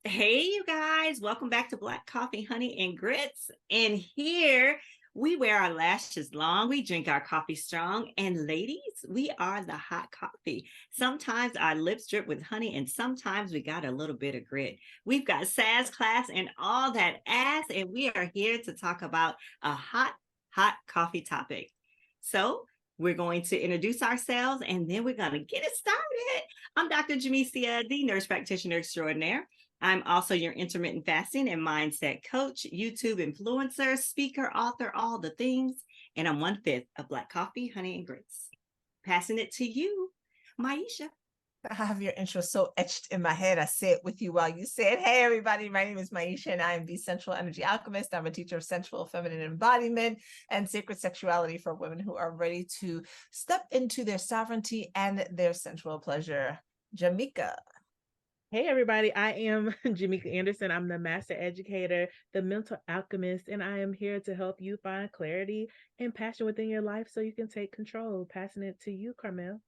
Hey, you guys, welcome back to Black Coffee, Honey, and Grits. And here we wear our lashes long, we drink our coffee strong, and ladies, we are the hot coffee. Sometimes our lips drip with honey, and sometimes we got a little bit of grit. We've got sass class and all that ass, and we are here to talk about a hot coffee topic. So, we're going to introduce ourselves and then we're going to get it started. I'm Dr. Jamesia, the nurse practitioner extraordinaire. I'm also your intermittent fasting and mindset coach, YouTube influencer, speaker, author, all the things. And I'm 1/5 of Black Coffee, Honey, and Grits. Passing it to you, Maisha. I have your intro so etched in my head. I say it with you while you say it. Hey, everybody. My name is Maisha, and I am the Sensual Energy Alchemist. I'm a teacher of sensual feminine embodiment and sacred sexuality for women who are ready to step into their sovereignty and their sensual pleasure. Jamika. Hey everybody, I am Jamika Anderson. I'm the master educator, the mental alchemist, and I am here to help you find clarity and passion within your life so you can take control. Passing it to you, Carmel.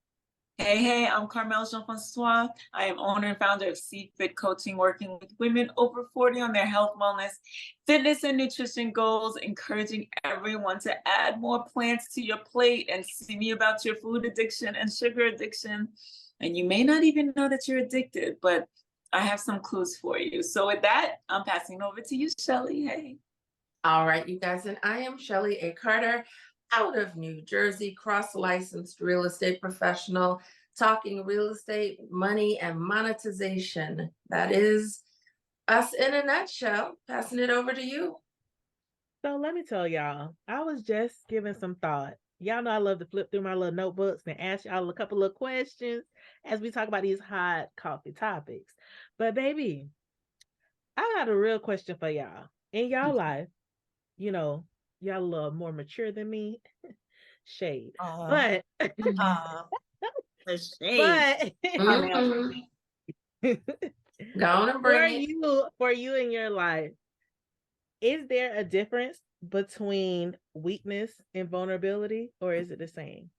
Hey, I'm Carmel Jean-Francois. I am owner and founder of C-Fit Coaching, working with women over 40 on their health, wellness, fitness, and nutrition goals, encouraging everyone to add more plants to your plate and see me about your food addiction and sugar addiction. And you may not even know that you're addicted, but I have some clues for you. So with that, I'm passing over to you, Shelly. Hey. All right, you guys, and I am Shelly A. Carter out of New Jersey, cross-licensed real estate professional, talking real estate, money, and monetization. That is us in a nutshell. Passing it over to you. So let me tell y'all, I was just giving some thought. Y'all know I love to flip through my little notebooks and ask y'all a couple of questions as we talk about these hot coffee topics. But baby, I got a real question for y'all. In y'all life, y'all a little more mature than me. Shade. But The shade. Mm-hmm. Go on and bring it. For you in your life, is there a difference between weakness and vulnerability, or is it the same?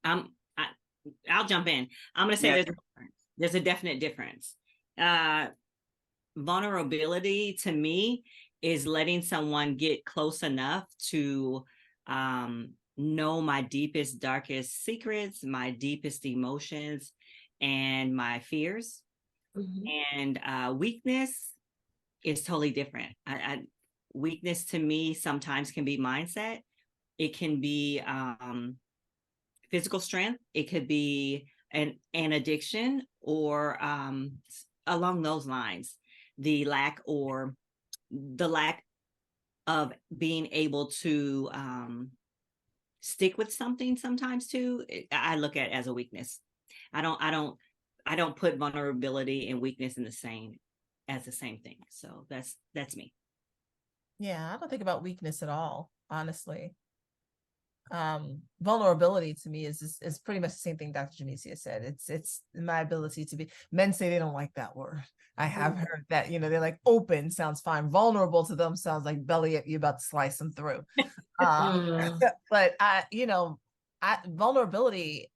I'll jump in. I'm going to say there's a definite difference. Vulnerability to me is letting someone get close enough to know my deepest, darkest secrets, my deepest emotions, and my fears. Mm-hmm. And weakness is totally different. Weakness to me sometimes can be mindset. It can be physical strength. It could be an addiction or along those lines. The lack of being able to stick with something sometimes too, I look at as a weakness. I don't put vulnerability and weakness in the same thing. So that's me. Yeah, I don't think about weakness at all, honestly. Vulnerability to me is pretty much the same thing Dr. Jamesia said. It's my ability to be. Men say they don't like that word. I have heard that, they're like, open sounds fine. Vulnerable to them sounds like belly up, you about to slice them through. But vulnerability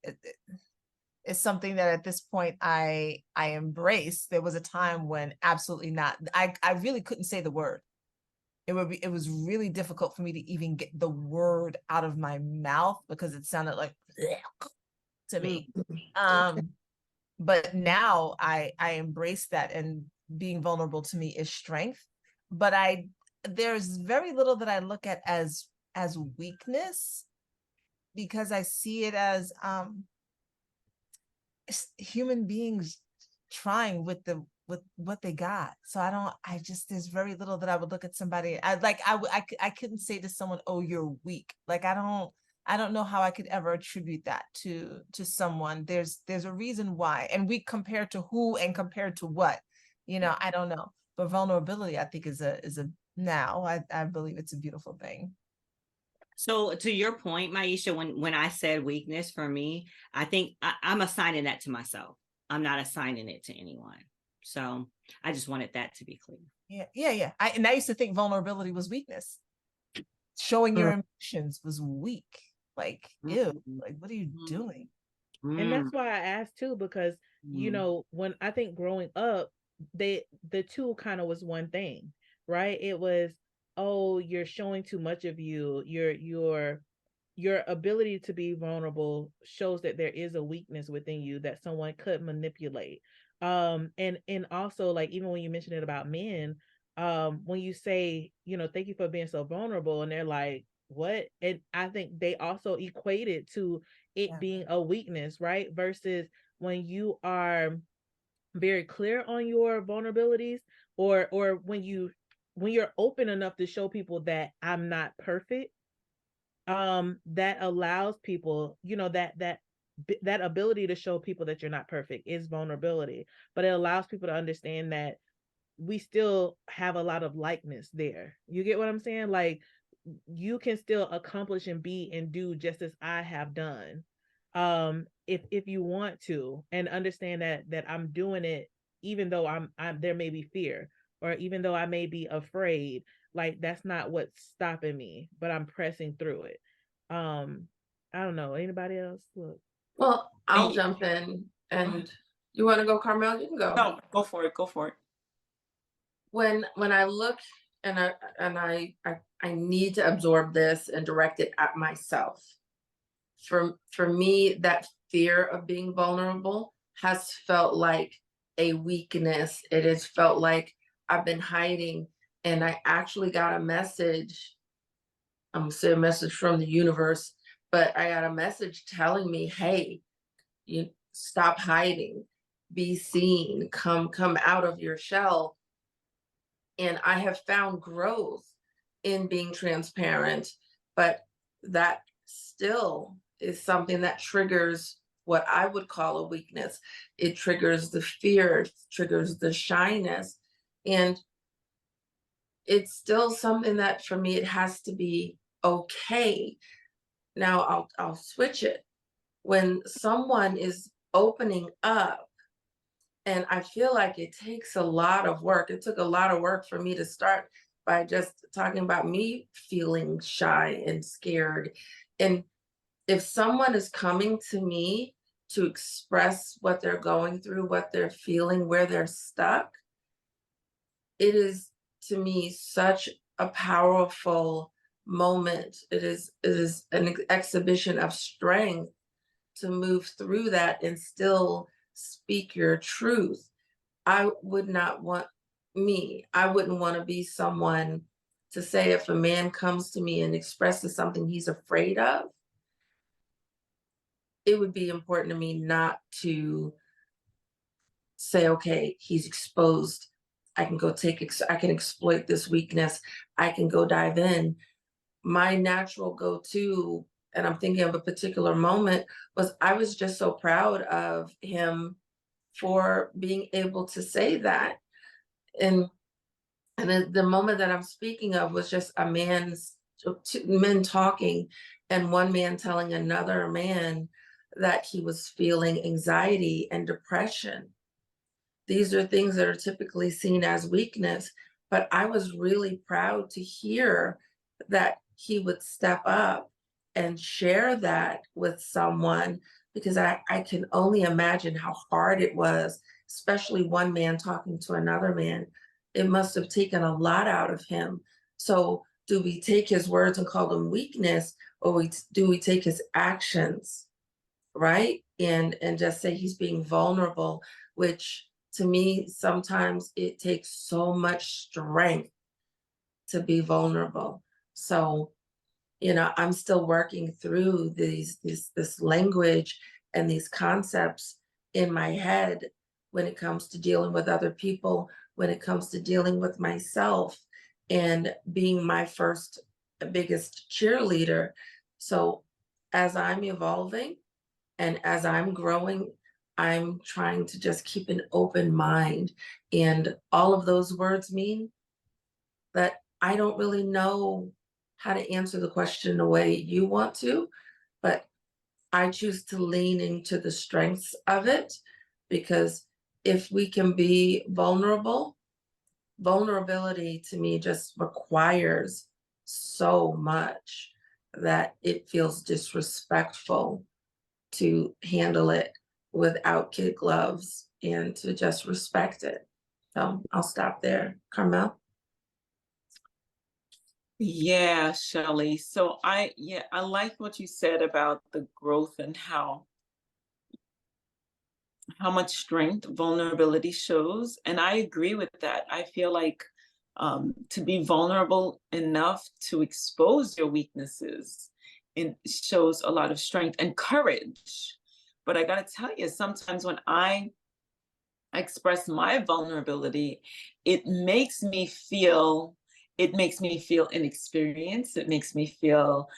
is something that at this point I embrace. There was a time when absolutely not. I really couldn't say the word. It was really difficult for me to even get the word out of my mouth because it sounded like to me. But now I embrace that, and being vulnerable to me is strength. But there's very little that I look at as weakness, because I see it as human beings trying with what they got. So there's very little that I would look at somebody. I couldn't say to someone, oh, you're weak. Like, I don't know how I could ever attribute that to someone. There's a reason why. And we compare to who and compare to what, I don't know. But vulnerability, I think I believe it's a beautiful thing. So to your point, Maisha, when I said weakness, for me, I think I'm assigning that to myself. I'm not assigning it to anyone. So I just wanted that to be clear. Yeah. I used to think vulnerability was weakness. Showing your emotions was weak. Like, ew, like, what are you doing? And that's why I asked too, because you know, when I think growing up, the two kind of was one thing, right? It was, oh, you're showing too much of you. Your ability to be vulnerable shows that there is a weakness within you that someone could manipulate. And also, like, even when you mention it about men, when you say, you know, thank you for being so vulnerable, and they're like, what? And I think they also equate it to it being a weakness, right? Versus when you are very clear on your vulnerabilities, or when you're open enough to show people that I'm not perfect, that allows people, you know, that ability to show people that you're not perfect is vulnerability, but it allows people to understand that we still have a lot of likeness there. You get what I'm saying? Like, you can still accomplish and be and do just as I have done, if you want to, and understand that I'm doing it even though I'm there may be fear, or even though I may be afraid. Like, that's not what's stopping me, but I'm pressing through it. I don't know, anybody else? Look. Well, I'll And jump in, and you want to go, Carmel? You can go. no, go for it. Go for it. When I look, and I need to absorb this and direct it at myself. For me, that fear of being vulnerable has felt like a weakness. It has felt like I've been hiding, and I actually got a message. I'm gonna say a message from the universe, but I got a message telling me, hey, you stop hiding, be seen, come out of your shell. And I have found growth in being transparent, but that still is something that triggers what I would call a weakness. It triggers the fear, it triggers the shyness. And it's still something that for me, it has to be okay. Now I'll switch it. When someone is opening up, and I feel like it takes a lot of work. It took a lot of work for me to start by just talking about me feeling shy and scared. And if someone is coming to me to express what they're going through, what they're feeling, where they're stuck, it is to me such a powerful moment. It is an exhibition of strength to move through that and still speak your truth. I would not want I wouldn't want to be someone to say, if a man comes to me and expresses something he's afraid of, it would be important to me not to say, okay, he's exposed. I can go I can exploit this weakness. I can go dive in. My natural go-to, and I'm thinking of a particular moment, was I was just so proud of him for being able to say that. And the moment that I'm speaking of was just two men talking, and one man telling another man that he was feeling anxiety and depression. These are things that are typically seen as weakness, but I was really proud to hear that he would step up and share that with someone, because I can only imagine how hard it was, especially one man talking to another man. It must have taken a lot out of him. So do we take his words and call them weakness, or do we take his actions, right? And just say he's being vulnerable, which to me, sometimes it takes so much strength to be vulnerable. So, I'm still working through this language and these concepts in my head when it comes to dealing with other people, when it comes to dealing with myself, and being my first biggest cheerleader. So as I'm evolving and as I'm growing, I'm trying to just keep an open mind. And all of those words mean that I don't really know how to answer the question the way you want to, but I choose to lean into the strengths of it, because if we can be vulnerable, vulnerability to me just requires so much that it feels disrespectful to handle it without kid gloves and to just respect it. So I'll stop there. Carmel? Yeah, Shelley. So I like what you said about the growth and how much strength vulnerability shows. And I agree with that. I feel like to be vulnerable enough to expose your weaknesses, it shows a lot of strength and courage. But I gotta tell you, sometimes when I express my vulnerability, it makes me feel inexperienced. It makes me feel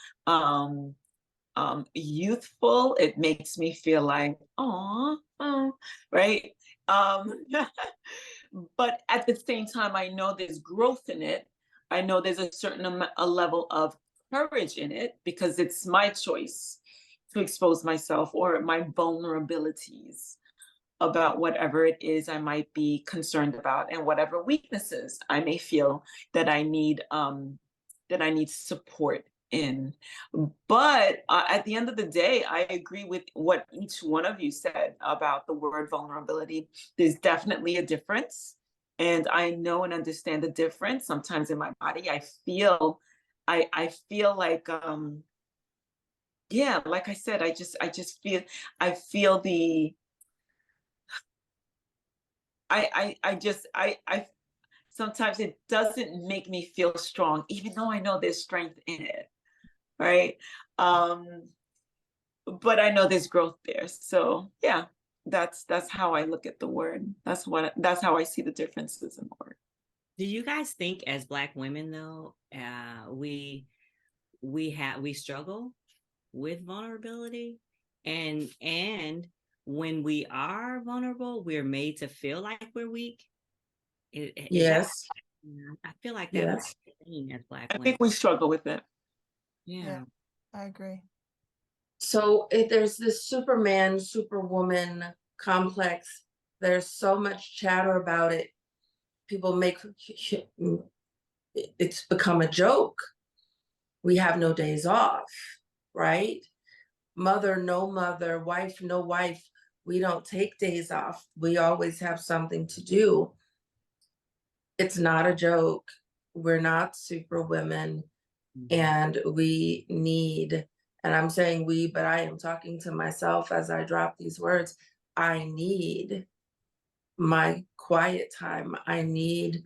youthful. It makes me feel like, oh, right. But at the same time, I know there's growth in it. I know there's a certain a level of courage in it because it's my choice to expose myself or my vulnerabilities about whatever it is I might be concerned about and whatever weaknesses I may feel that I need support in. But at the end of the day, I agree with what each one of you said about the word vulnerability. There's definitely a difference, and I know and understand the difference. Sometimes in my body, I feel like yeah, like I said, I feel the I sometimes it doesn't make me feel strong, even though I know there's strength in it, right? But I know there's growth there. So yeah, that's how I look at the word. That's how I see the differences in the word. Do you guys think as Black women though, we struggle with vulnerability, and when we are vulnerable, we're made to feel like we're weak? Is that, Yes. I feel like that's Yes. a thing as Black I women. think we struggle with it. Yeah. I agree. So there's this Superman, Superwoman complex. There's so much chatter about it. People make it's become a joke. We have no days off, right? Mother, no mother, wife, no wife. We don't take days off. We always have something to do. It's not a joke. We're not super women, and we need, and I'm saying we, but I am talking to myself as I drop these words. I need my quiet time. I need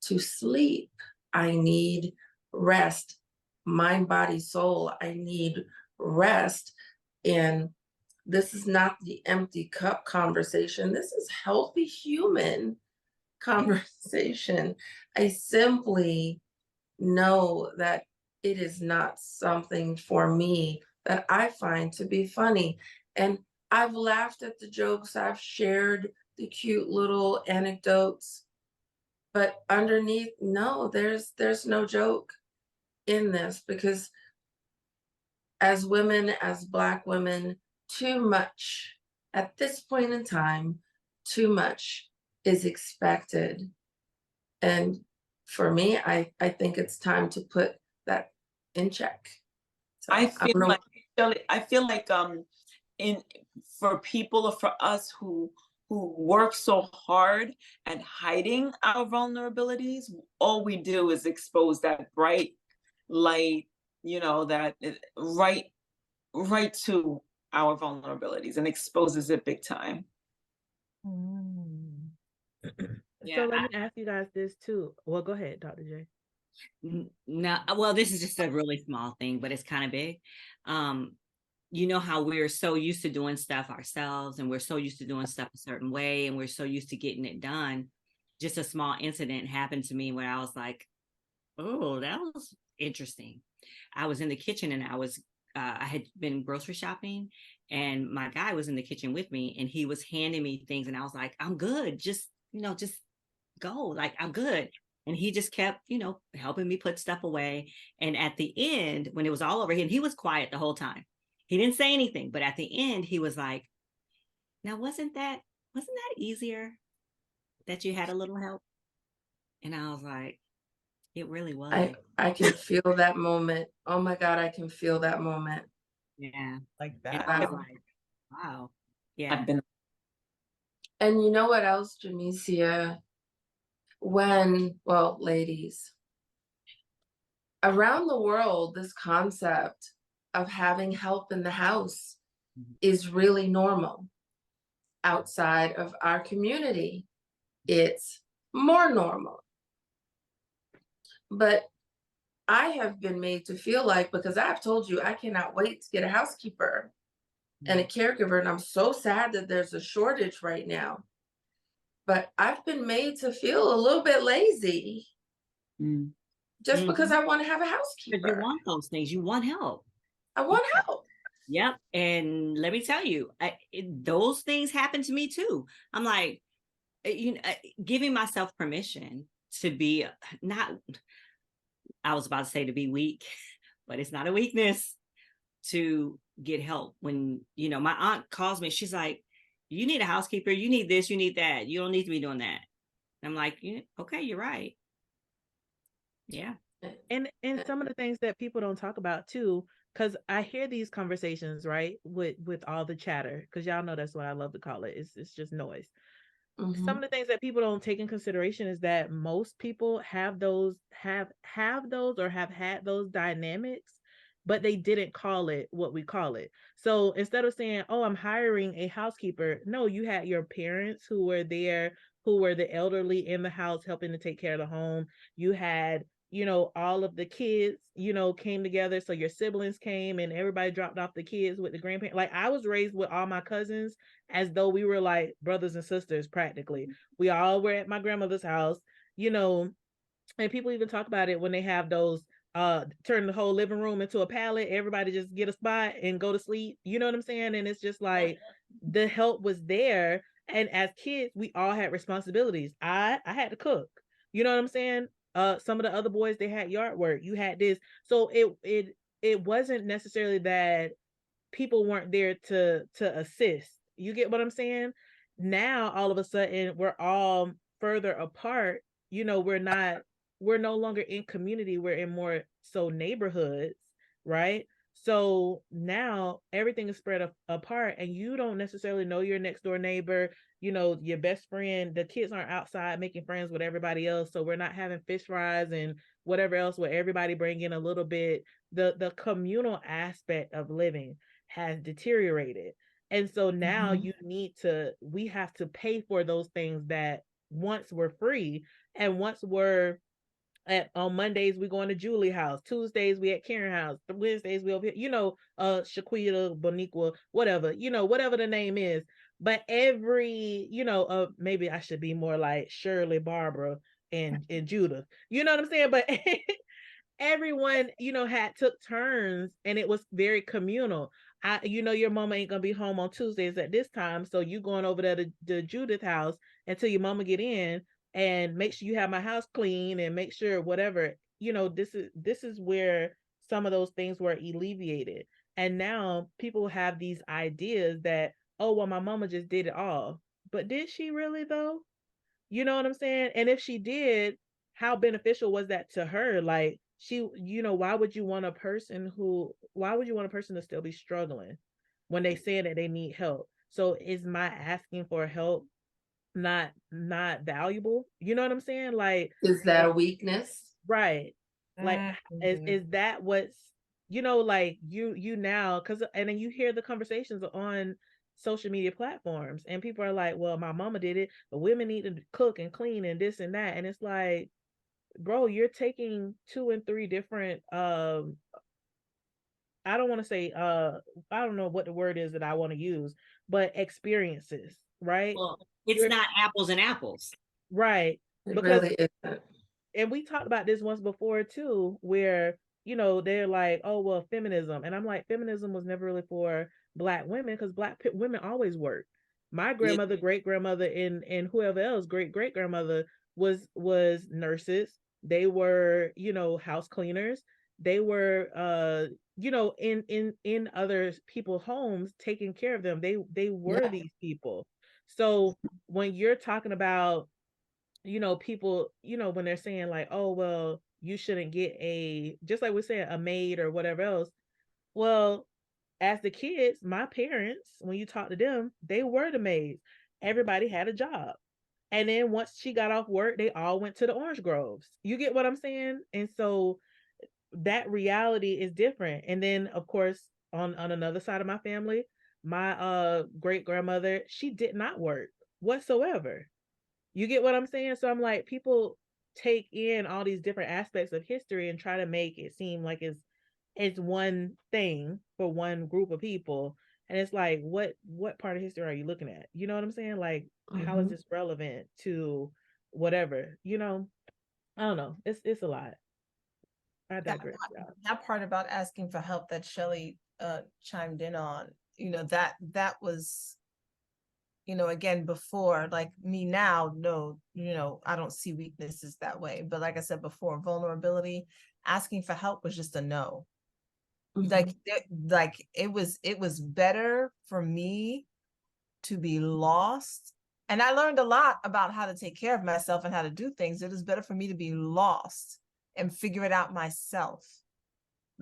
to sleep. I need rest, mind, body, soul. I need rest. And this is not the empty cup conversation. This is healthy human conversation. I simply know that it is not something for me that I find to be funny. And I've laughed at the jokes, I've shared the cute little anecdotes, but underneath, no, there's no joke in this, because as women, as Black women, too much at this point in time, too much is expected. And for me, I think it's time to put that in check. So I I don't know. I feel like in for people or for us who work so hard at hiding our vulnerabilities, all we do is expose that bright light, that right to our vulnerabilities and exposes it big time. So let me ask you guys this too. Well, go ahead, Dr. J. No, well, this is just a really small thing, but it's kind of big. You know how we're so used to doing stuff ourselves, and we're so used to doing stuff a certain way, and we're so used to getting it done. Just a small incident happened to me where I was like, oh, that was interesting. I was in the kitchen, and I had been grocery shopping, and my guy was in the kitchen with me, and he was handing me things, and I was like, I'm good. Just go. Like, I'm good. And he just kept, helping me put stuff away. And at the end, when it was all over, he was quiet the whole time. He didn't say anything, but at the end, he was like, now, wasn't that easier that you had a little help? And I was like, it really was. I can feel that moment. Oh my God, I can feel that moment. Yeah. Like And that. I was like, wow. Yeah. I've been. And you know what else, Jamesia? Well, ladies, around the world, this concept of having help in the house is really normal. Outside of our community, it's more normal. But I have been made to feel like, because I've told you I cannot wait to get a housekeeper and a caregiver, and I'm so sad that there's a shortage right now. But I've been made to feel a little bit lazy just because I want to have a housekeeper. Because you want those things. You want help. I want help. Yep. And let me tell you, those things happen to me too. I'm like, giving myself permission to be not, I was about to say to be weak, but it's not a weakness, to get help. When, my aunt calls me, she's like, you need a housekeeper, you need this, you need that. You don't need to be doing that. And I'm like, okay, you're right. Yeah. And some of the things that people don't talk about too, because I hear these conversations, right, with all the chatter, because y'all know that's what I love to call it. It's just noise. Some of the things that people don't take in consideration is that most people have those or have had those dynamics, but they didn't call it what we call it. So instead of saying, oh, I'm hiring a housekeeper, no, you had your parents who were there, who were the elderly in the house helping to take care of the home. You had, all of the kids, came together. So your siblings came and everybody dropped off the kids with the grandparents. Like, I was raised with all my cousins as though we were like brothers and sisters practically. We all were at my grandmother's house, and people even talk about it when they have those turn the whole living room into a pallet, everybody just get a spot and go to sleep. You know what I'm saying? And it's just like the help was there. And as kids, we all had responsibilities. I had to cook. You know what I'm saying? Some of the other boys, they had yard work. You had this. So it wasn't necessarily that people weren't there to assist. You get what I'm saying? Now all of a sudden we're all further apart. We're no longer in community, we're in more so neighborhoods, right? So now everything is spread apart, and you don't necessarily know your next door neighbor, your best friend. The kids aren't outside making friends with everybody else, so we're not having fish fries and whatever else where everybody bring in a little bit. The communal aspect of living has deteriorated. And so now we have to pay for those things that once were free, and once were on Mondays we going to Julie house, Tuesdays we at Karen house, Wednesdays we over here, Shaquita, Boniqua, whatever, whatever the name is. But every, maybe I should be more like Shirley, Barbara, and Judith. You know what I'm saying? But everyone, had took turns, and it was very communal. Your mama ain't gonna be home on Tuesdays at this time, so you going over there to the Judith house until your mama get in, and make sure you have my house clean, and make sure whatever. This is where some of those things were alleviated, and now people have these ideas that, oh well, my mama just did it all, but did she really though? You know what I'm saying? And if she did, how beneficial was that to her? Like, why would you want a person to still be struggling when they say that they need help? So is my asking for help not valuable? You know what I'm saying? Like, is that a weakness? Right. Like, is that what's, like you now, because, and then you hear the conversations on social media platforms, and people are like, well, my mama did it, but women need to cook and clean and this and that. And it's like, bro, you're taking 2 and 3 different, I don't want to say, I don't know what the word is that I want to use, but experiences, right? Well, it's not apples and apples. Right. It Because really isn't. And we talked about this once before too, where, they're like, oh, well, feminism. And I'm like, feminism was never really for Black women, because women always worked. My grandmother, great grandmother, and whoever else, great great grandmother was nurses. They were, house cleaners. They were, in other people's homes, taking care of them. They were these people. So when you're talking about, people, when they're saying like, oh, well, you shouldn't get just like we're saying, a maid or whatever else. Well, as the kids, my parents, when you talk to them, they were the maids. Everybody had a job. And then once she got off work, they all went to the orange groves. You get what I'm saying? And so that reality is different. And then of course, on another side of my family, my great grandmother, she did not work whatsoever. You get what I'm saying? So I'm like, people take in all these different aspects of history and try to make it seem like it's one thing for one group of people. And it's like, what part of history are you looking at? You know what I'm saying? Like, how is this relevant to whatever? I don't know. It's a lot. I digress. That part about asking for help that Shelley chimed in on, that was, again, before, like me now, no, I don't see weaknesses that way. But like I said before, vulnerability, asking for help was just a no. Like it was better for me to be lost. And I learned a lot about how to take care of myself and how to do things. It is better for me to be lost and figure it out myself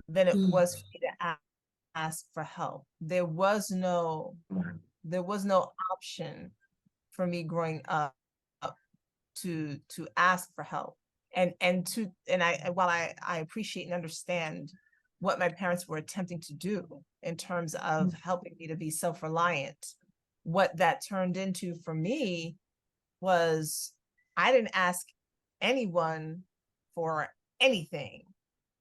than it was for me to ask for help. There was no option for me growing up to ask for help. And while I appreciate and understand what my parents were attempting to do in terms of helping me to be self-reliant, what that turned into for me was I didn't ask anyone for anything.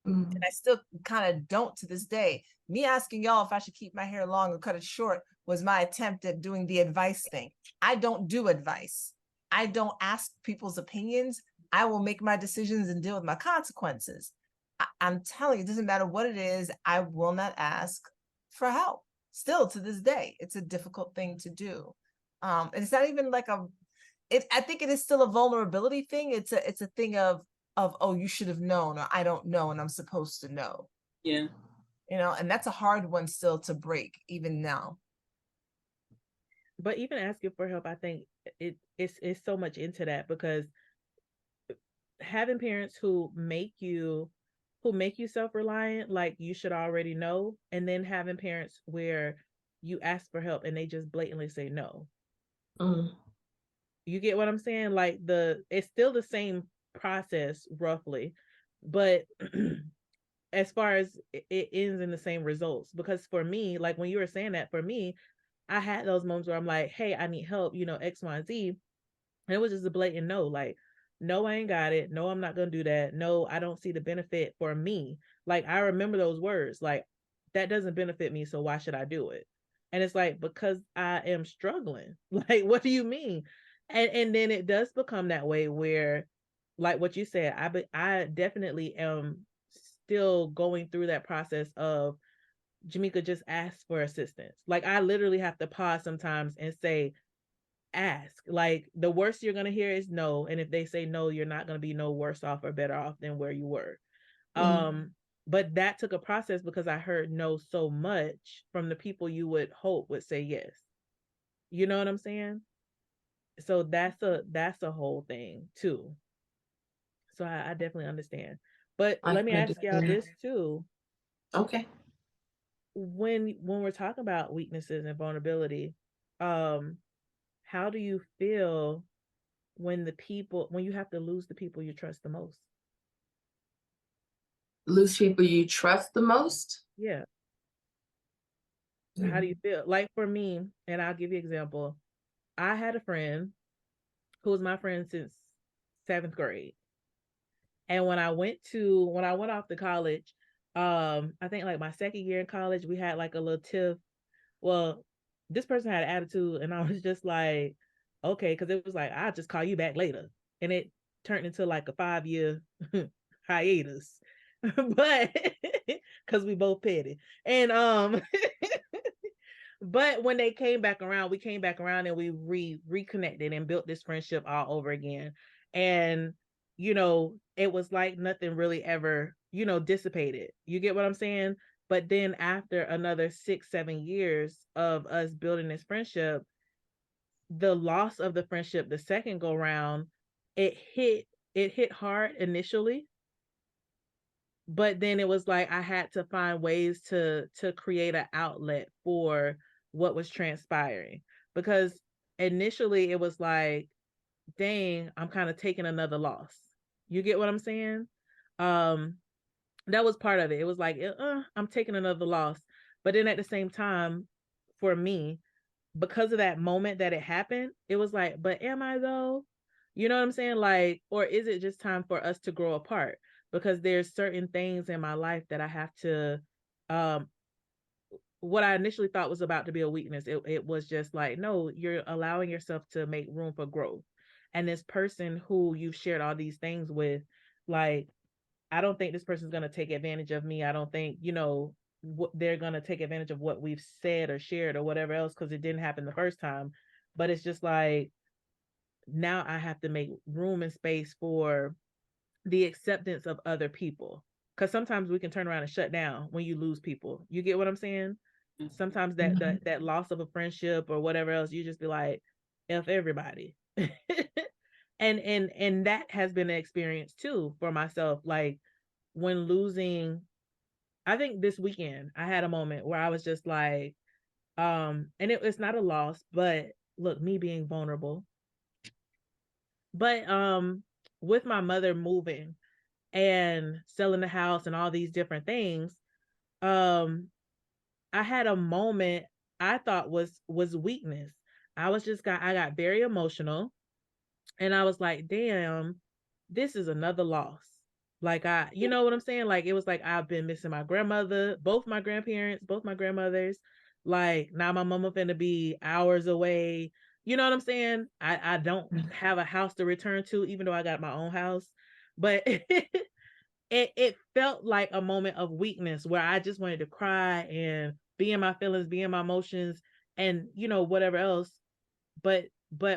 And I still kind of don't to this day. Me asking y'all if I should keep my hair long or cut it short was my attempt at doing the advice thing. I don't do advice. I don't ask people's opinions. I will make my decisions and deal with my consequences. I'm telling you, it doesn't matter what it is. I will not ask for help. Still to this day, it's a difficult thing to do. And it's not even like I think it is still a vulnerability thing. It's a thing of, oh, you should have known, or I don't know, and I'm supposed to know. Yeah. And that's a hard one still to break, even now. But even asking for help, I think it's so much into that, because having parents who make you self-reliant, like you should already know, and then having parents where you ask for help and they just blatantly say no. You get what I'm saying? Like it's still the same process roughly, but as far as it ends in the same results. Because for me, like when you were saying that, for me, I had those moments where I'm like, hey, I need help, X, Y, and Z. And it was just a blatant no, like, no, I ain't got it. No, I'm not going to do that. No, I don't see the benefit for me. Like, I remember those words, like, that doesn't benefit me. So why should I do it? And it's like, because I am struggling. Like, what do you mean? And then it does become that way where, like what you said, I definitely am still going through that process of, Jamaica, just ask for assistance. Like, I literally have to pause sometimes and say, ask. Like, the worst you're going to hear is no. And if they say no, you're not going to be no worse off or better off than where you were. But that took a process, because I heard no so much from the people you would hope would say yes. You know what I'm saying? So that's a whole thing too. So I definitely understand. But let me ask y'all this too. Okay. When we're talking about weaknesses and vulnerability, how do you feel when you have to lose the people you trust the most? Lose people you trust the most? Yeah. How do you feel? Like for me, and I'll give you an example. I had a friend who was my friend since 7th grade. And when I went off to college, I think like my second year in college, we had like a little tiff. Well, this person had an attitude, and I was just like, okay, because it was like, I'll just call you back later. And it turned into like a 5-year hiatus. But because we both petty. And but when they came back around, we came back around and we reconnected and built this friendship all over again. And it was like nothing really ever, dissipated. You get what I'm saying? But then after another 6-7 years of us building this friendship, the loss of the friendship, the second go round, it hit hard initially, but then it was like I had to find ways to create an outlet for what was transpiring, because initially it was like, dang, I'm kind of taking another loss. You get what I'm saying? Um, that was part of it. It was like, I'm taking another loss. But then at the same time, for me, because of that moment that it happened, it was like, but am I though? You know what I'm saying? Like, or is it just time for us to grow apart? Because there's certain things in my life that I have to, um, what I initially thought was about to be a weakness, it was just like, no, you're allowing yourself to make room for growth. And this person who you've shared all these things with, like, I don't think this person's going to take advantage of me. I don't think, they're going to take advantage of what we've said or shared or whatever else, because it didn't happen the first time. But it's just like, now I have to make room and space for the acceptance of other people. Because sometimes we can turn around and shut down when you lose people. You get what I'm saying? Sometimes that loss of a friendship or whatever else, you just be like, F everybody. And that has been an experience too for myself. Like, when losing, I think this weekend I had a moment where I was just like, and it's not a loss, but look, me being vulnerable. But with my mother moving and selling the house and all these different things, um, I had a moment I thought was weakness. I got very emotional, and I was like, damn, this is another loss. Like, you know what I'm saying? Like, it was like, I've been missing my grandmother, both my grandparents, both my grandmothers. Like, now my mama finna be hours away. You know what I'm saying? I don't have a house to return to, even though I got my own house. But it felt like a moment of weakness where I just wanted to cry and be in my feelings, be in my emotions, and whatever else. But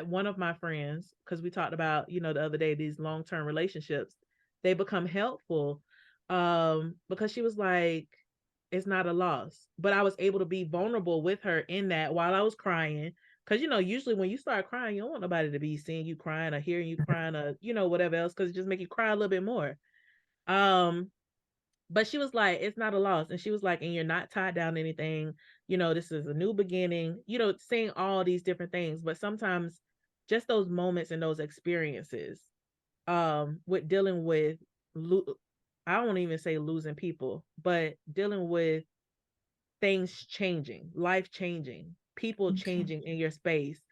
one of my friends, because we talked about, the other day, these long-term relationships, they become helpful, because she was like, it's not a loss. But I was able to be vulnerable with her in that while I was crying. Because, usually when you start crying, you don't want nobody to be seeing you crying or hearing you crying or, whatever else, because it just make you cry a little bit more. But she was like, it's not a loss. And she was like, and you're not tied down to anything. This is a new beginning, saying all these different things. But sometimes just those moments and those experiences, with dealing with, I won't even say losing people, but dealing with things changing, life changing, people changing in your space,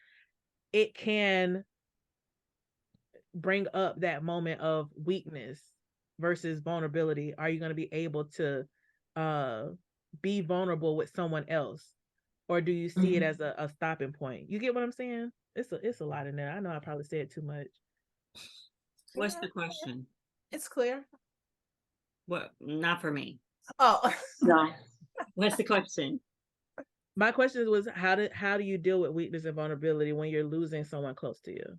it can bring up that moment of weakness versus vulnerability. Are you going to be able to uh be vulnerable with someone else, or do you see it as a stopping point? You get what I'm saying? It's a lot in there. I know I probably said too much. What's the question? It's clear. What? Not for me. Oh, No. What's the question? My question was, how do you deal with weakness and vulnerability when you're losing someone close to you?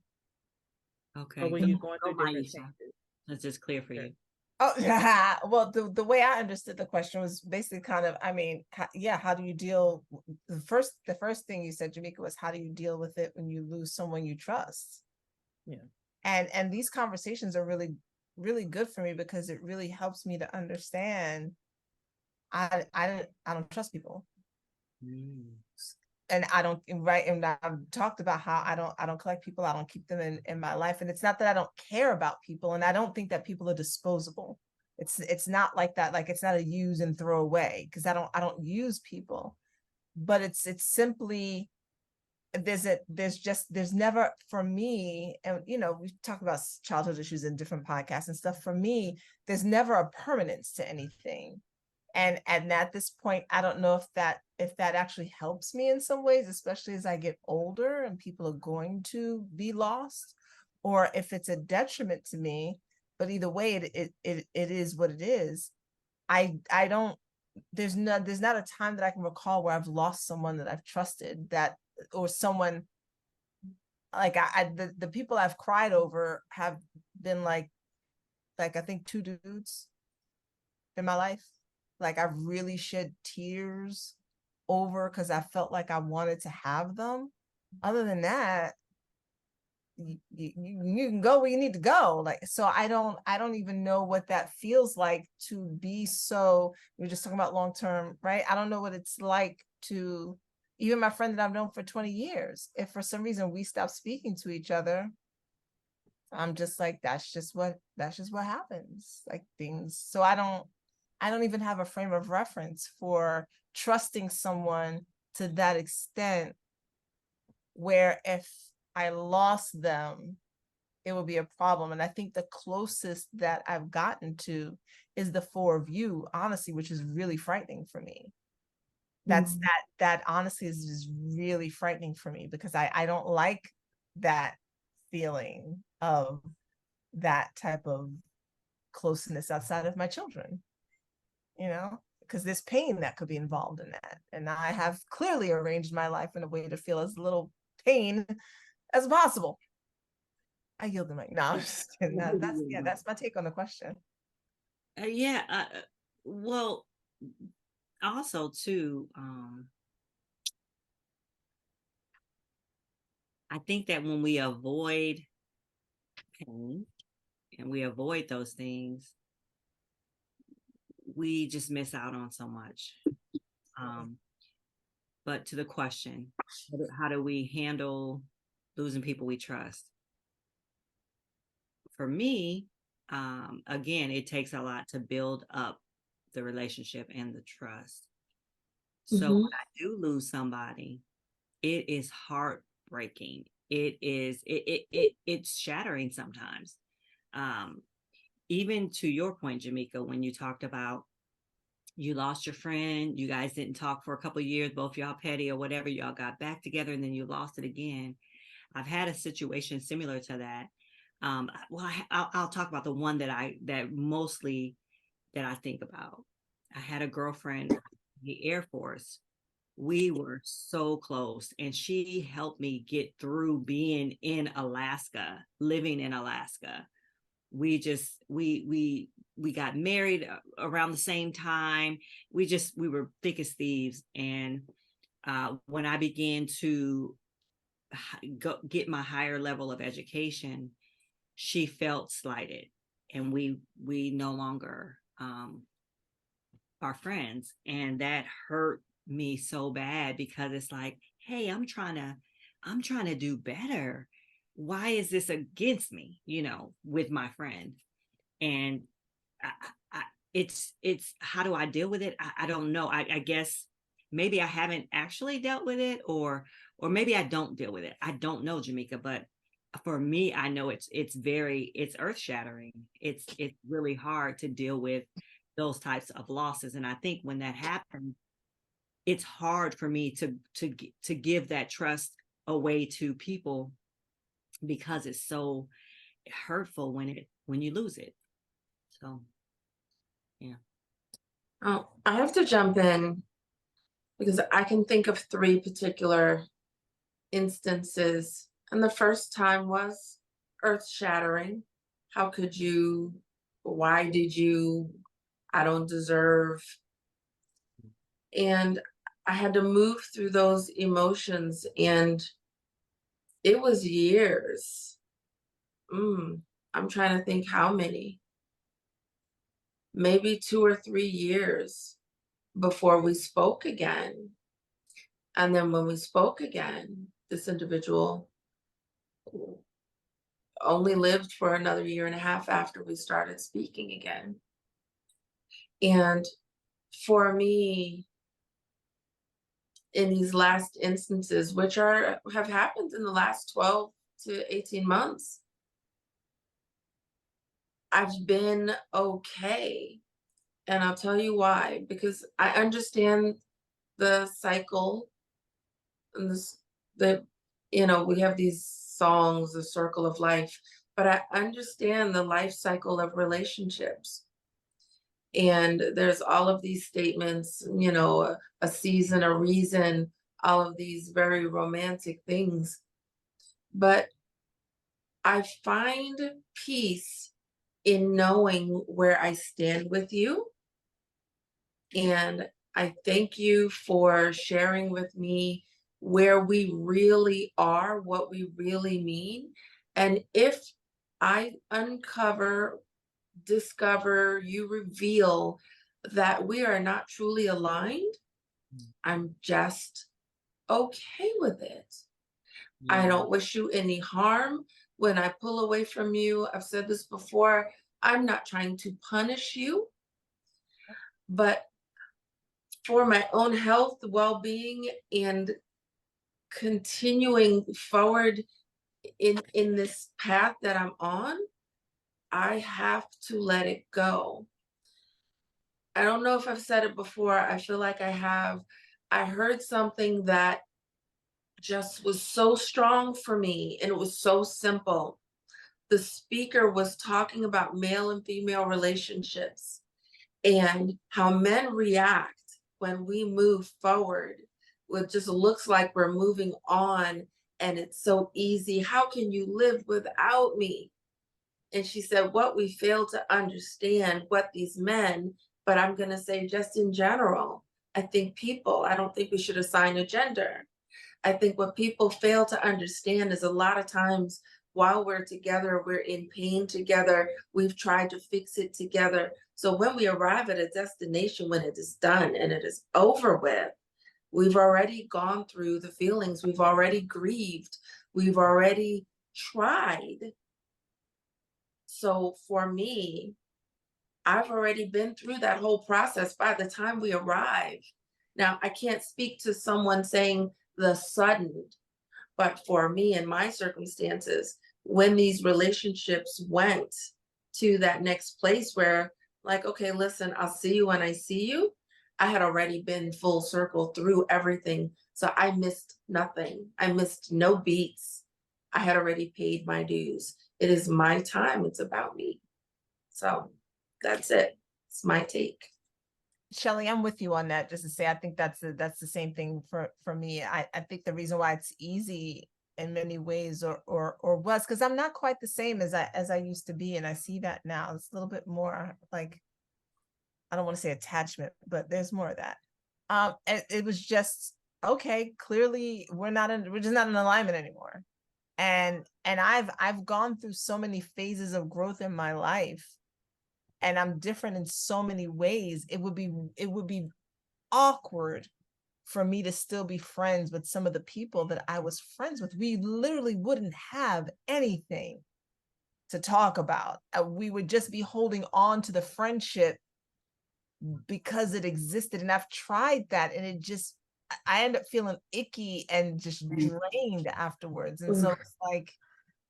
Okay. Or when you're going through different Maisha. changes? That's just clear for you. oh, yeah. Well, the way I understood the question was basically kind of, I mean, how do you deal? The first thing you said, Jamaica, was how do you deal with it when you lose someone you trust? Yeah. And these conversations are really, really good for me because it really helps me to understand I don't trust people. And I don't, right, and I've talked about how I don't collect people, I don't keep them in my life. And it's not that I don't care about people, and I don't think that people are disposable. It's not like that. Like, it's not a use and throw away, because I don't use people. But it's simply, there's never, for me, and we talk about childhood issues in different podcasts and stuff. For me, there's never a permanence to anything. And at this point, I don't know if that actually helps me in some ways, especially as I get older and people are going to be lost, or if it's a detriment to me. But either way, it is what it is. I don't, there's not a time that I can recall where I've lost someone that I've trusted, that, or someone, like, the people I've cried over have been like I think 2 dudes in my life. Like, I really shed tears over because I felt like I wanted to have them. Other than that, you can go where you need to go. Like, so I don't even know what that feels like to be so, we're just talking about long-term, right? I don't know what it's like to, even my friend that I've known for 20 years, if for some reason we stop speaking to each other, I'm just like, that's just what happens. Like things. So I don't even have a frame of reference for trusting someone to that extent, where if I lost them, it would be a problem. And I think the closest that I've gotten to is the four of you, honestly, which is really frightening for me. That's that honestly is just really frightening for me, because I don't like that feeling of that type of closeness outside of my children, because there's pain that could be involved in that. And I have clearly arranged my life in a way to feel as little pain as possible. I yield the mic. No, I'm just kidding. That's my take on the question. Well, also too, I think that when we avoid pain and we avoid those things, we just miss out on so much. But to the question, how do we handle losing people we trust? For me, again, it takes a lot to build up the relationship and the trust. So when I do lose somebody, it is heartbreaking. It's shattering sometimes. Even to your point, Jamaica, when you talked about you lost your friend, you guys didn't talk for a couple of years, both y'all petty or whatever, y'all got back together and then you lost it again. I've had a situation similar to that. I'll talk about the one that mostly that I think about. I had a girlfriend in the Air Force. We were so close, and she helped me get through being in Alaska, living in Alaska. We got married around the same time. We were thick as thieves. And when I began to get my higher level of education, she felt slighted, and we no longer are friends. And that hurt me so bad, because it's like, hey, I'm trying to do better. Why is this against me, with my friend? And it's how do I deal with it? I don't know. I guess maybe I haven't actually dealt with it, or maybe I don't deal with it. I don't know, Jamaica, but for me, I know it's earth shattering. It's really hard to deal with those types of losses. And I think when that happens, it's hard for me to give that trust away to people, because it's so hurtful when you lose it. So, yeah. Oh, I have to jump in because I can think of 3 particular instances. And the first time was earth-shattering. How could you? Why did you? I don't deserve. And I had to move through those emotions, and it was years. I'm trying to think how many. Maybe 2 or 3 years before we spoke again. And then when we spoke again, this individual only lived for another 1.5 years after we started speaking again. And for me, in these last instances, which have happened in the last 12 to 18 months, I've been okay. And I'll tell you why. Because I understand the cycle and we have these songs, the circle of life, but I understand the life cycle of relationships. And there's all of these statements, a season, a reason, all of these very romantic things. But I find peace in knowing where I stand with you. And I thank you for sharing with me where we really are, what we really mean. And if I discover, you reveal that we are not truly aligned, I'm just okay with it. I don't wish you any harm. When I pull away from you, I've said this before, I'm not trying to punish you, but for my own health, well-being, and continuing forward in this path that I'm on, I have to let it go. I don't know if I've said it before. I feel like I have. I heard something that just was so strong for me, and it was so simple. The speaker was talking about male and female relationships and how men react when we move forward. It just looks like we're moving on and it's so easy. How can you live without me? And she said, what we fail to understand, what these men, but I'm going to say just in general, I think people, I don't think we should assign a gender. I think what people fail to understand is a lot of times while we're together, we're in pain together, we've tried to fix it together. So when we arrive at a destination, when it is done and it is over with, we've already gone through the feelings, we've already grieved, we've already tried. So for me, I've already been through that whole process by the time we arrive. Now, I can't speak to someone saying the sudden, but for me in my circumstances, when these relationships went to that next place where, like, okay, listen, I'll see you when I see you, I had already been full circle through everything. So I missed nothing. I missed no beats. I had already paid my dues. It is my time. It's about me. So that's it. It's my take. Shelley, I'm with you on that. Just to say, I think that's the same thing for me. I think the reason why it's easy in many ways, or was, because I'm not quite the same as I used to be, and I see that now. It's a little bit more like, I don't want to say attachment, but there's more of that. It was just, okay, clearly we're just not in alignment anymore. And I've gone through so many phases of growth in my life, and I'm different in so many ways. It would be awkward for me to still be friends with some of the people that I was friends with. We literally wouldn't have anything to talk about. We would just be holding on to the friendship because it existed. And I've tried that, and I end up feeling icky and just drained afterwards. And so it's like,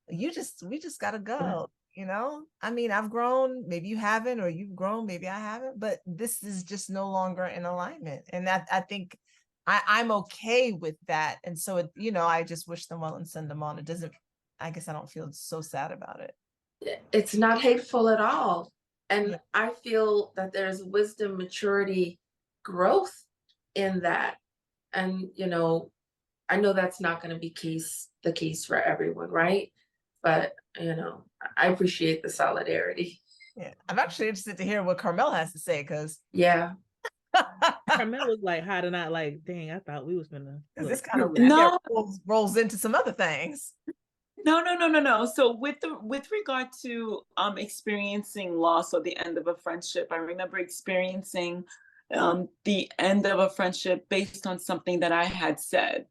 we just gotta go. I mean, I've grown, maybe you haven't, or you've grown, maybe I haven't, but this is just no longer in alignment. And that, I think I'm okay with that. And so I just wish them well and send them on. I guess I don't feel so sad about it. It's not hateful at all. And Yeah. I feel that there's wisdom, maturity, growth in that. And, I know that's not going to be the case for everyone, right? But, I appreciate the solidarity. Yeah. I'm actually interested to hear what Carmel has to say, because yeah. Carmel was like hiding out, like, dang, I thought we was gonna. This kind of No. rolls into some other things. No. So with regard to experiencing loss or the end of a friendship, I remember experiencing the end of a friendship based on something that I had said.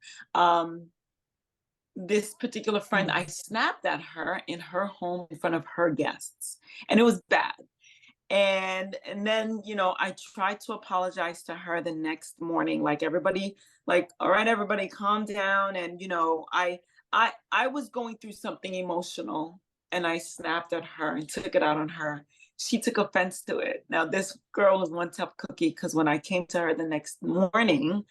This particular friend, I snapped at her in her home in front of her guests, and it was bad. And then, I tried to apologize to her the next morning, like, everybody, like, all right, everybody calm down. And, I was going through something emotional, and I snapped at her and took it out on her. She took offense to it. Now, this girl was one tough cookie, because when I came to her the next morning,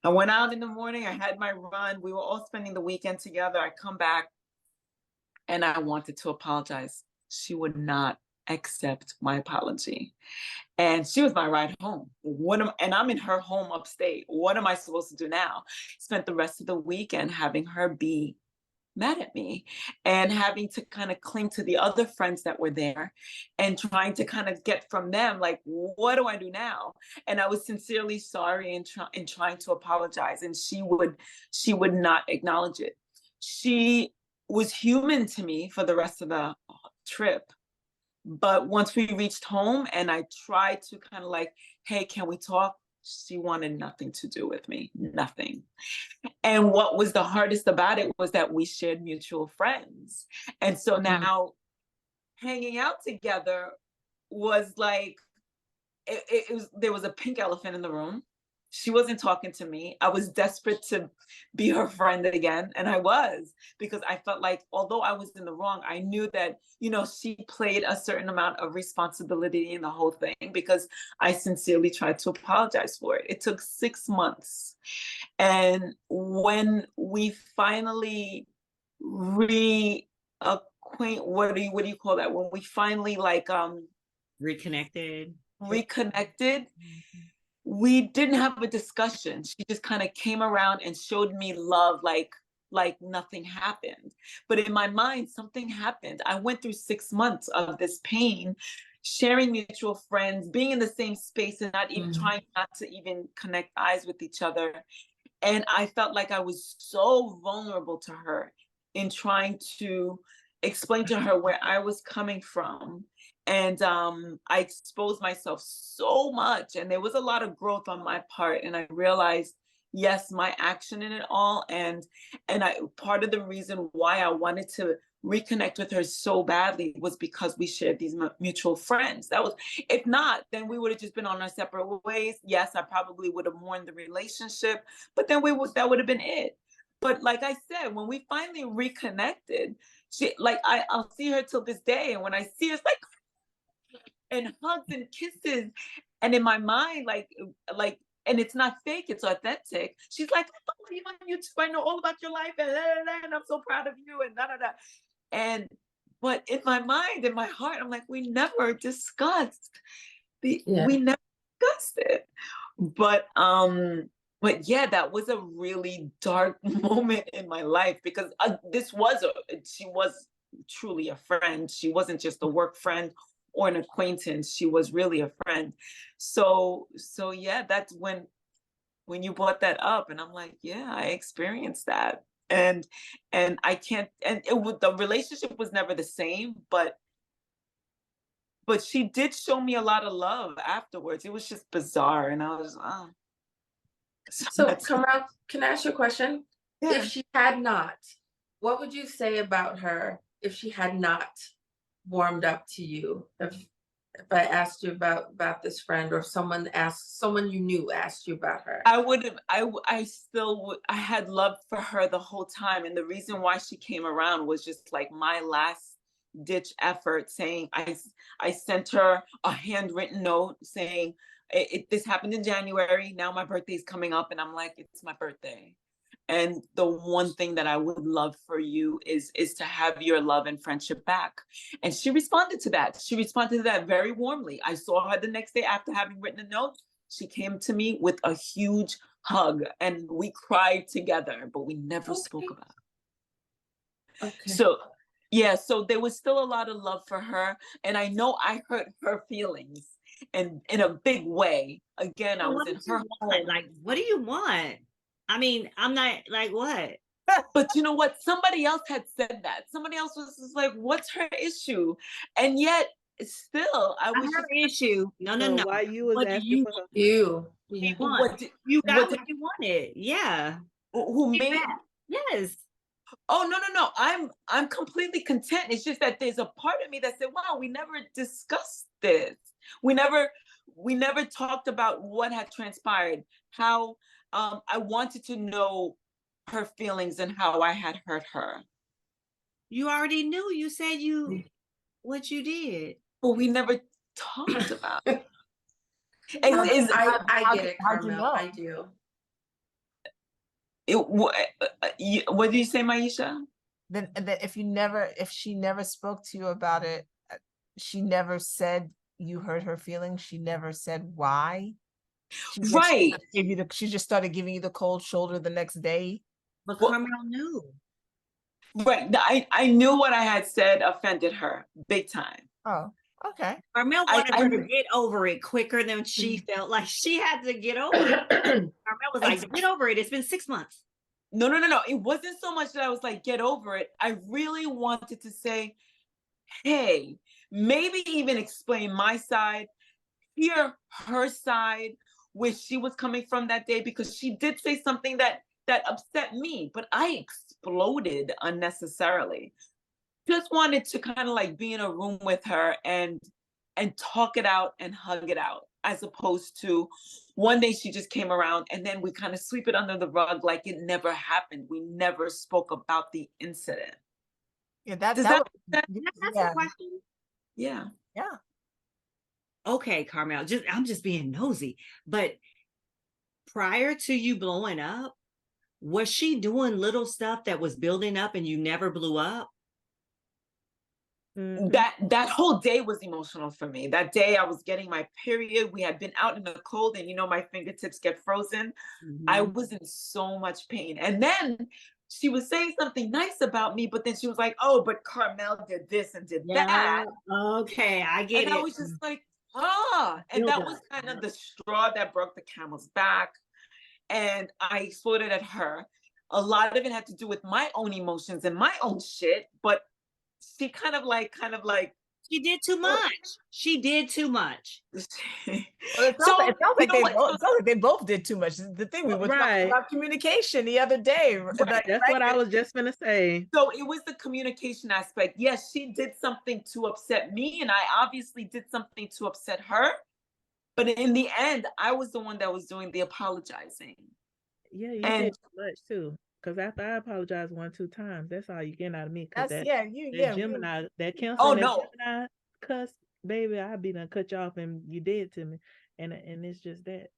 I went out in the morning, I had my run. We were all spending the weekend together. I come back and I wanted to apologize. She would not accept my apology. And she was my ride home. And I'm in her home upstate. What am I supposed to do now? Spent the rest of the weekend having her be mad at me, and having to kind of cling to the other friends that were there, and trying to kind of get from them, like, what do I do now? And I was sincerely sorry and trying to apologize, and she would not acknowledge it. She was human to me for the rest of the trip. But once we reached home and I tried to kind of like, hey, can we talk? She wanted nothing to do with me, nothing. And what was the hardest about it was that we shared mutual friends. And so now hanging out together was like, there was a pink elephant in the room. She wasn't talking to me. I was desperate to be her friend again. And I was, because I felt like, although I was in the wrong, I knew that, she played a certain amount of responsibility in the whole thing, because I sincerely tried to apologize for it. It took 6 months. And when we finally reacquaint, what do you call that? When we finally reconnected, we didn't have a discussion. She just kind of came around and showed me love like nothing happened. But in my mind, something happened. I went through 6 months of this pain, sharing mutual friends, being in the same space and not even trying not to even connect eyes with each other. And I felt like I was so vulnerable to her in trying to explain to her where I was coming from. And I exposed myself so much, and there was a lot of growth on my part. And I realized, yes, my action in it all, and part of the reason why I wanted to reconnect with her so badly was because we shared these mutual friends. That was, if not, then we would have just been on our separate ways. Yes, I probably would have mourned the relationship, but then that would have been it. But like I said, when we finally reconnected, she I'll see her till this day, and when I see her, it's like, and hugs and kisses, and in my mind, and it's not fake, it's authentic. She's like, I follow you on YouTube, I know all about your life, and I'm so proud of you, and and but in my mind, in my heart, I'm like, we never discussed we never discussed it. But yeah, that was a really dark moment in my life, because she was truly a friend. She wasn't just a work friend or an acquaintance. She was really a friend. So yeah, that's when you brought that up, and I'm like, yeah, I experienced that. And I can't, and the relationship was never the same, but she did show me a lot of love afterwards. It was just bizarre, and I was So Kamal, can I ask you a question? Yeah. If she had not, what would you say about her if she had not warmed up to you? If I asked you about this friend, or someone you knew asked you about her? I would have, I still would, I had love for her the whole time. And the reason why she came around was just like my last ditch effort, saying, I sent her a handwritten note saying, this happened in January. Now my birthday's coming up. And I'm like, it's my birthday. And the one thing that I would love for you is to have your love and friendship back. And she responded to that. She responded to that very warmly. I saw her the next day after having written a note. She came to me with a huge hug, and we cried together, but we never spoke about it. Okay. So yeah, so there was still a lot of love for her. And I know I hurt her feelings, and in a big way. Again, I was in her home. Like, what do you want? I mean, I'm not like, what? But you know what? Somebody else had said that. Somebody else was just like, what's her issue? And yet, still, I was her issue. No. Why you was What do asking you for her? You. want? You got what you wanted. Yeah. Who made it? Yes. Oh, no. I'm completely content. It's just that there's a part of me that said, wow, we never discussed this. We never talked about what had transpired, how I wanted to know her feelings and how I had hurt her. You already knew. You said what you did. But we never talked about it. I get it, how'd you Carmel. know? I do. What did you say, Maisha? Then if she never spoke to you about it, she never said you hurt her feelings. She never said why. Right. She just started giving you the cold shoulder the next day. But Carmel knew. Right. I knew what I had said offended her big time. Oh, okay. Carmel wanted her to get over it quicker than she felt like she had to get over it. Carmel was like, get over it. It's been 6 months. No. It wasn't so much that I was like, get over it. I really wanted to say, hey, maybe even explain my side, hear her side, where she was coming from that day, because she did say something that upset me, but I exploded unnecessarily. Just wanted to kind of like be in a room with her and talk it out and hug it out, as opposed to one day she just came around and then we kind of sweep it under the rug like it never happened. We never spoke about the incident. Yeah, Does that that was, make sense? Can I ask yeah, a question? Yeah. yeah. Okay, Carmel, I'm just being nosy, but prior to you blowing up, was she doing little stuff that was building up and you never blew up? Mhm. That whole day was emotional for me. That day I was getting my period. We had been out in the cold, and my fingertips get frozen. I Mhm. was in so much pain. And then she was saying something nice about me, but then she was like, oh, but Carmel did this and did Yeah. that. Okay, I get And I it. was just like, ah. And Build that was up. kind of the straw that broke the camel's back. And I exploded at her. A lot of it had to do with my own emotions and my own shit, but she kind of like She did too well, much. She did too much. Well, so it sounds you like know what? So, it sounds like they both did too much. The thing we were talking Right. about communication the other day. right. That's what I was just gonna say. So it was the communication aspect. Yes, she did something to upset me, and I obviously did something to upset her. But in the end, I was the one that was doing the apologizing. Yeah, you And did too much too. Because after I apologized 1, 2 times, that's all you getting out of me. Because That's that Gemini, that Cancer oh and that no, Gemini cuss, baby, I be done cut you off and you did to me. And it's just that.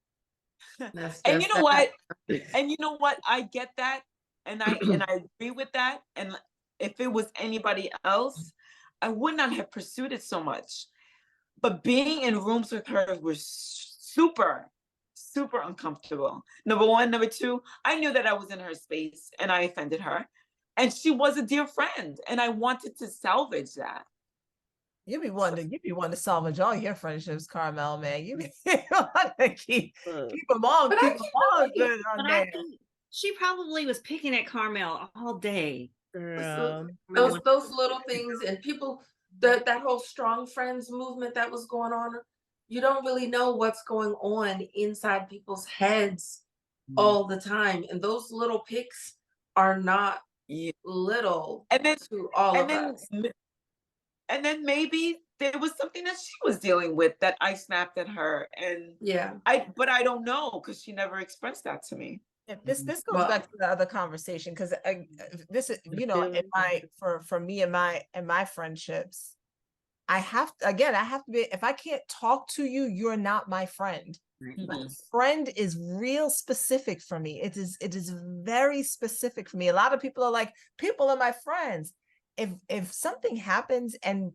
That's and you just know that. what? And you know what? I get that, and I agree with that. And if it was anybody else, I would not have pursued it so much. But being in rooms with her was super, super uncomfortable. Number one. Number two, I knew that I was in her space and I offended her. And she was a dear friend. And I wanted to salvage that. you be wanting to salvage all your friendships, Carmel, man. You be wanting to Look, keep them all, But I keep them all can't good on But I there. think she probably was picking at Carmel all day. girl. those little things, and people, that whole strong friends movement that was going on, you don't really know what's going on inside people's heads all the time, and those little picks are not Yeah. little And then to all and of then us. and then maybe there was something that she was dealing with that I snapped at her. And Yeah. but I don't know, because she never expressed that to me. Yeah, this goes Well, back to the other conversation because this is The in feelings. my for me and my friendships, I have to be, if I can't talk to you, you're not my friend. Mhm. Friend is real specific for me. It is very specific for me. A lot of people are like, people are my friends. If something happens and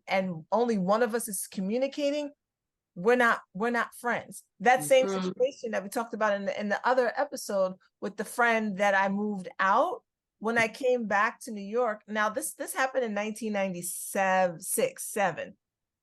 only one of us is communicating, we're not friends. That same Mhm. situation that we talked about in the other episode with the friend that I moved out when I came back to New York. Now this happened in 1997, 7.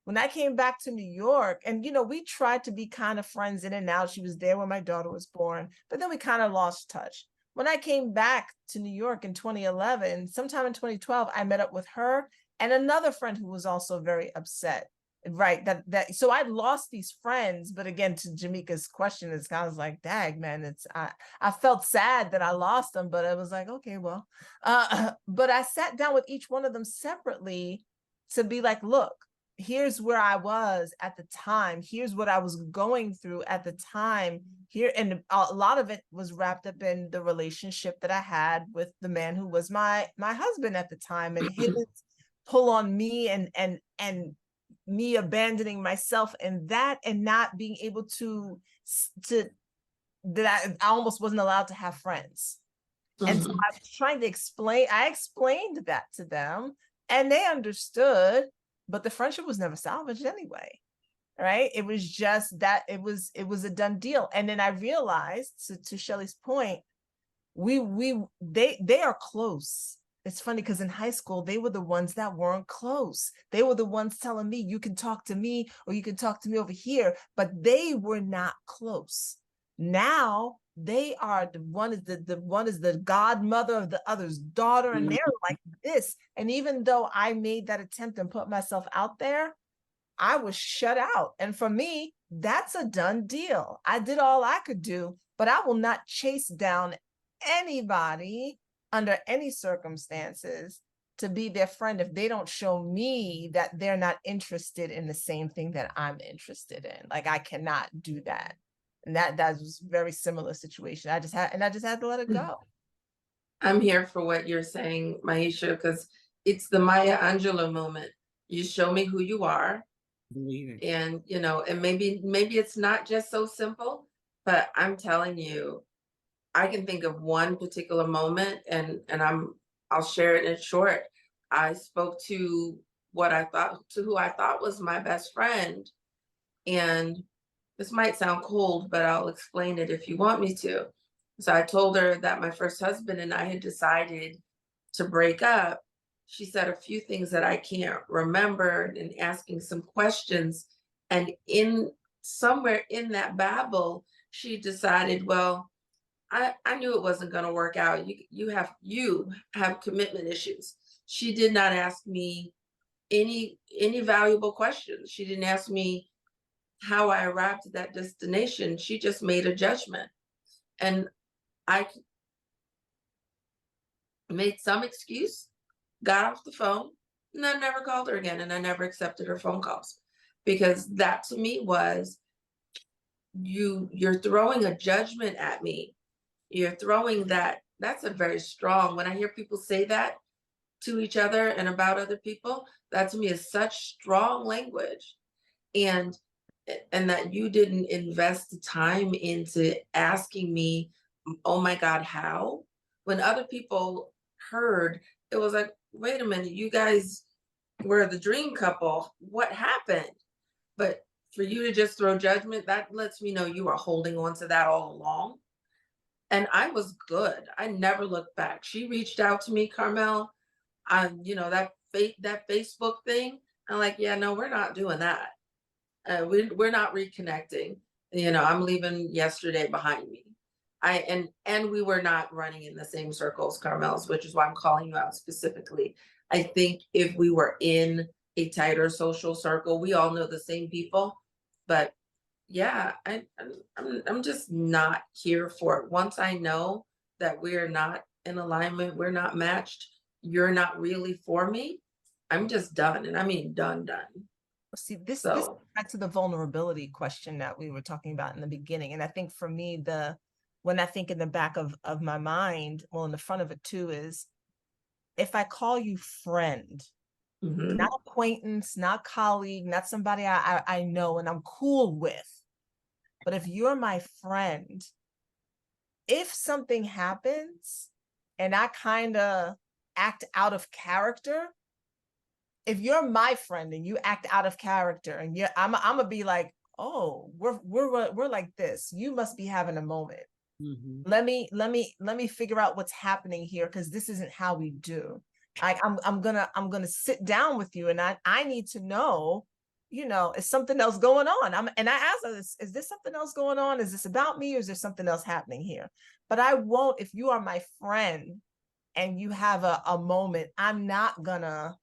When I came back to New York, and we tried to be kind of friends in and out. She was there when my daughter was born, but then we kind of lost touch. When I came back to New York in 2011, sometime in 2012, I met up with her and another friend who was also very upset. Right. So I lost these friends, but again, to Jamaica's question, it's kind of like, dag, man, I felt sad that I lost them, but I was like, okay, well, but I sat down with each one of them separately to be like, look, here's where I was at the time. Here's what I was going through at the time here. And a lot of it was wrapped up in the relationship that I had with the man who was my husband at the time, and his pull on me and me abandoning myself in that, and not being able to that I almost wasn't allowed to have friends. And so I was trying to I explained that to them and they understood, but the friendship was never salvaged anyway. Right. It was just that it was a done deal. And then I realized, to Shelly's point, they are close. It's funny because in high school, they were the ones that weren't close. They were the ones telling me, you can talk to me or you can talk to me over here, but they were not close. Now they are the one is the one is the godmother of the other's daughter, and they're like this. And even though I made that attempt and put myself out there, I was shut out. And for me, that's a done deal. I did all I could do, but I will not chase down anybody under any circumstances to be their friend if they don't show me that they're not interested in the same thing that I'm interested in. Like, I cannot do that. And that was a very similar situation. I just had to let it go. I'm here for what you're saying, Maisha, because it's the Maya Angelou moment. You show me who you are. And and maybe it's not just so simple, but I'm telling you, I can think of one particular moment, and I'll share it in short. I spoke to who I thought was my best friend, and this might sound cold, but I'll explain it if you want me to. So I told her that my first husband and I had decided to break up. She said a few things that I can't remember, and asking some questions. And somewhere in that babble, she decided, well, I knew it wasn't going to work out. You have commitment issues. She did not ask me any valuable questions. She didn't ask me how I arrived at that destination. She just made a judgment. And I made some excuse, got off the phone, and I never called her again, and I never accepted her phone calls, because that to me was, you're throwing a judgment at me. You're throwing that's a very strong, when I hear people say that to each other and about other people, that to me is such strong language. And that you didn't invest the time into asking me, oh my God, how? When other people heard, it was like, wait a minute, you guys were the dream couple. What happened? But for you to just throw judgment, that lets me know you are holding on to that all along. And I was good. I never looked back. She reached out to me, Carmel, on that Facebook thing. I'm like, yeah, no, we're not doing that. We're not reconnecting. I'm leaving yesterday behind me. And we were not running in the same circles, Carmel's, which is why I'm calling you out specifically. I think if we were in a tighter social circle, we all know the same people, but yeah, I'm just not here for it. Once I know that we're not in alignment, we're not matched, you're not really for me, I'm just done. And I mean done. See, this back to the vulnerability question that we were talking about in the beginning. And I think for me, when I think in the back of my mind, well, in the front of it too, is if I call you friend, not acquaintance, not colleague, not somebody I know and I'm cool with, but if you're my friend, if something happens and I kind of act out of character, if you're my friend and you act out of character, and I'm gonna be like, oh, we're like this. You must be having a moment. Let me figure out what's happening here, because this isn't how we do. Like, I'm gonna sit down with you, and I need to know, is something else going on? And I ask her, is this something else going on? Is this about me, or is there something else happening here? But I won't, if you are my friend and you have a moment, I'm not gonna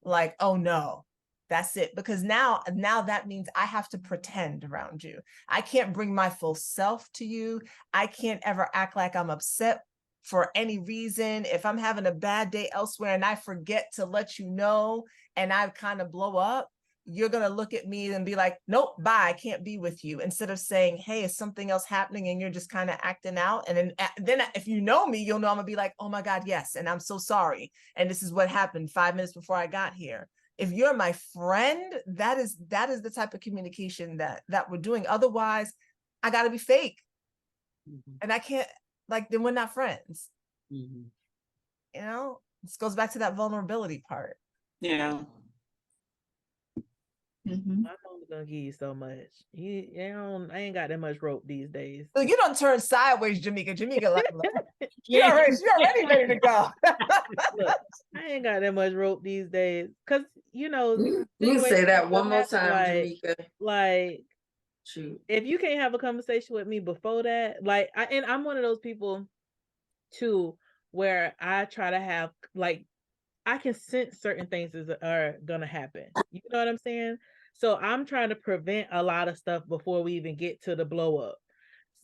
like, oh no, that's it. Because now that means I have to pretend around you. I can't bring my full self to you. I can't ever act like I'm upset for any reason. If I'm having a bad day elsewhere and I forget to let you know and I kind of blow up, you're going to look at me and be like, nope, bye, I can't be with you. Instead of saying, hey, is something else happening? And you're just kind of acting out. And then if you know me, you'll know I'm gonna be like, oh my God, yes. And I'm so sorry. And this is what happened 5 minutes before I got here. If you're my friend, that is the type of communication that we're doing. Otherwise, I got to be fake. And I can't, then we're not friends. This goes back to that vulnerability part. Yeah. I'm only gonna give you so much. I ain't got that much rope these days. So you don't turn sideways, Jamaica. Like, you're already ready to go. Look, I ain't got that much rope these days, because you can say that one more time, Jamaica. Like, Shoot. If you can't have a conversation with me before that, like, and I'm one of those people too, where I try to have, like, I can sense certain things are gonna happen. You know what I'm saying? So I'm trying to prevent a lot of stuff before we even get to the blow up.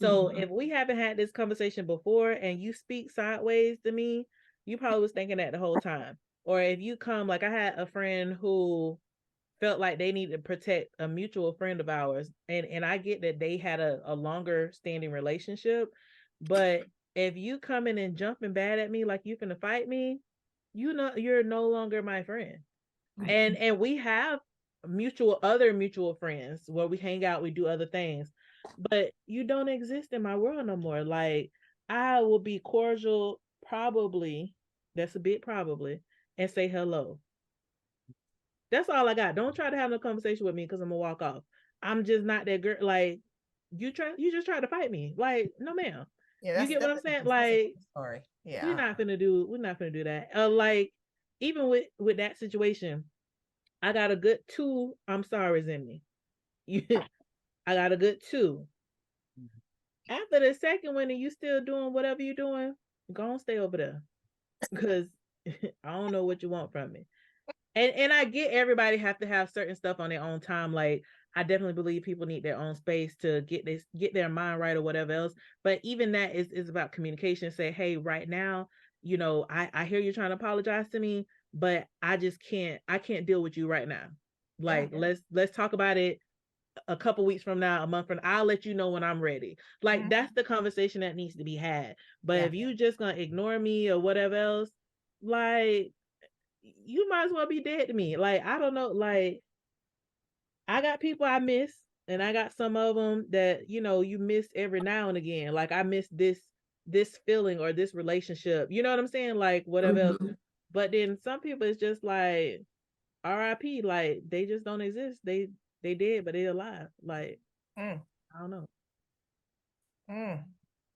So if we haven't had this conversation before and you speak sideways to me, you probably was thinking that the whole time. Or if you come, like, I had a friend who felt like they needed to protect a mutual friend of ours, and I get that they had a longer standing relationship, but if you coming and jumping bad at me like you finna fight me, you know you're no longer my friend. And we have other mutual friends where we hang out, we do other things, but you don't exist in my world no more. Like, I will be cordial, probably, that's a bit probably, and say hello. That's all I got. Don't try to have no conversation with me because I'm gonna walk off. I'm just not that girl. Like, you just try to fight me. Like, no ma'am. Yeah, You get what I'm saying? Like, story. Yeah. we're not gonna do that. Like, even with that situation, I got a good 2 I'm sorry's in me. I got a good 2. After the second one and you still doing whatever you're doing, go and stay over there. Because I don't know what you want from me. And I get everybody have to have certain stuff on their own time. Like, I definitely believe people need their own space to get their mind right or whatever else. But even that is about communication. Say, hey, right now, I hear you trying to apologize to me, but I can't deal with you right now. Like, let's talk about it a couple weeks from now, a month from now. I'll let you know when I'm ready. Like, that's the conversation that needs to be had. But if you just gonna ignore me or whatever else, like, you might as well be dead to me. Like, I don't know. Like, I got people I miss, and I got some of them that you miss every now and again. Like, I miss this feeling or this relationship. You know what I'm saying? Like, whatever else. But then some people, it's just like R.I.P. Like, they just don't exist. They dead, but they alive. Like, I don't know.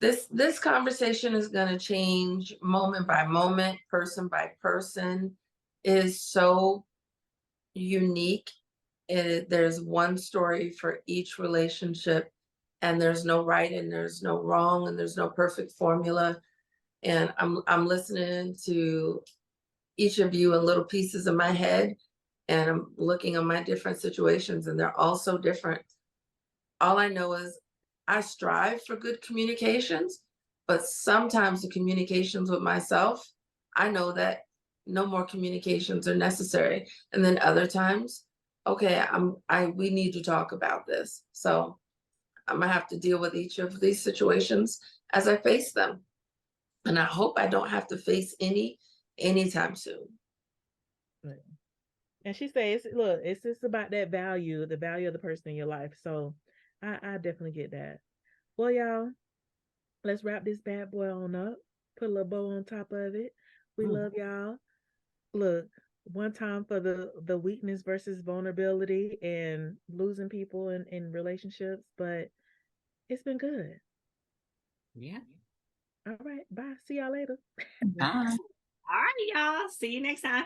This conversation is going to change moment by moment, person by person. It is so unique. There's one story for each relationship, and there's no right and there's no wrong and there's no perfect formula. And I'm listening to each of you in little pieces in my head, and I'm looking at my different situations, and they're all so different. All I know is I strive for good communications, but sometimes the communications with myself, I know that no more communications are necessary. And then other times, okay, we need to talk about this. So I'm gonna have to deal with each of these situations as I face them. And I hope I don't have to face anytime soon. And she says, look, it's just about that value, the value of the person in your life. So I definitely get that. Well, y'all, let's wrap this bad boy on up. Put a little bow on top of it. We love y'all. Look, one time for the weakness versus vulnerability and losing people in relationships, but it's been good. Yeah. All right. Bye. See y'all later. Bye. All right, y'all. See you next time.